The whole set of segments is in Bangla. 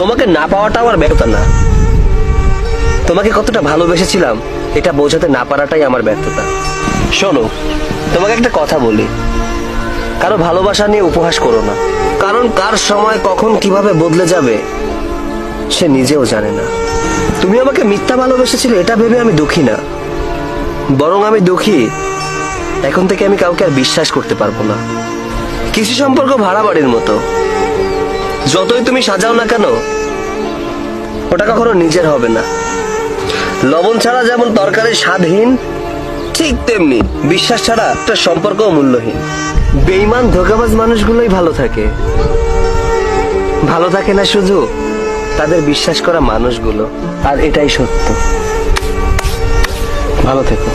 তোমাকে না পাওয়াটা আমার ব্যর্থতা না, তোমাকে কতটা ভালোবেসেছিলাম এটা বোঝাতে না পারাটাই আমার ব্যর্থতা। শোনো, তোমাকে একটা কথা বলি, কারো ভালোবাসা নিয়ে উপহাস করো না, কারণ কার সময় কখন কিভাবে বদলে যাবে সে নিজেও জানে না। তুমি আমাকে মিথ্যা ভালোবেসেছিলে এটা ভেবে আমি দুঃখী না, বরং আমি দুঃখী এখন থেকে আমি কাউকে আর বিশ্বাস করতে পারবো না। কিছু সম্পর্ক ভাড়া বাড়ির মতো, যতই তুমি সাজাও না কেন ওটা কখনো নিজের হবে না। লবণ ছাড়া যেমন তরকারি স্বাদহীন, ঠিক তেমনি বিশ্বাস ছাড়া একটা সম্পর্কও মূল্যহীন। বেঈমান ধোঁকাবাজ মানুষগুলোই ভালো থাকে, ভালো থাকে না শুধু তাদের বিশ্বাস করা মানুষগুলো। আর এটাই সত্য। ভালো থেকো।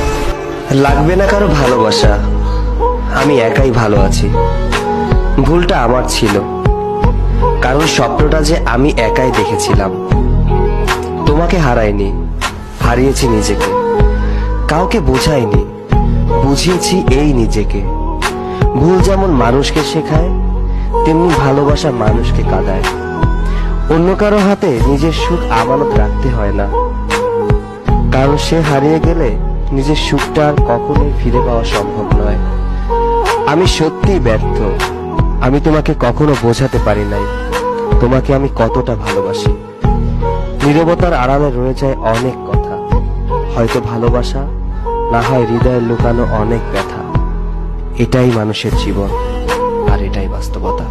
লাগবে না কারো ভালোবাসা, আমি একাই ভালো আছি। ভুলটা আমার ছিল, কারণ স্বপ্নটা যে আমি একাই দেখেছিলাম। তোমাকে হারাইনি, হারিয়েছি নিজেকে। কাউকে বোঝাইনি, বুঝিয়েছি এই নিজেকে। ভুল যেমন মানুষকে শেখায়, তেমনি ভালোবাসা মানুষকে কাঁদায়। অন্য কারো হাতে নিজের সুখ আমানত রাখতে হয় না, কারণ সে হারিয়ে গেলে নিজের সুখটা আর কখনোই ফিরে পাওয়া সম্ভব নয়। আমি সত্যিই ব্যর্থ, আমি তোমাকে কখনো বোঝাতে পারি নাই তোমাকে আমি কতটা ভালোবাসি। নীরবতার আড়ালে রয়ে যায় অনেক কথা, হয়তো ভালোবাসা, না হয় হৃদয়ে লুকানো অনেক ব্যথা। এটাই মানুষের জীবন, আর এটাই বাস্তবতা।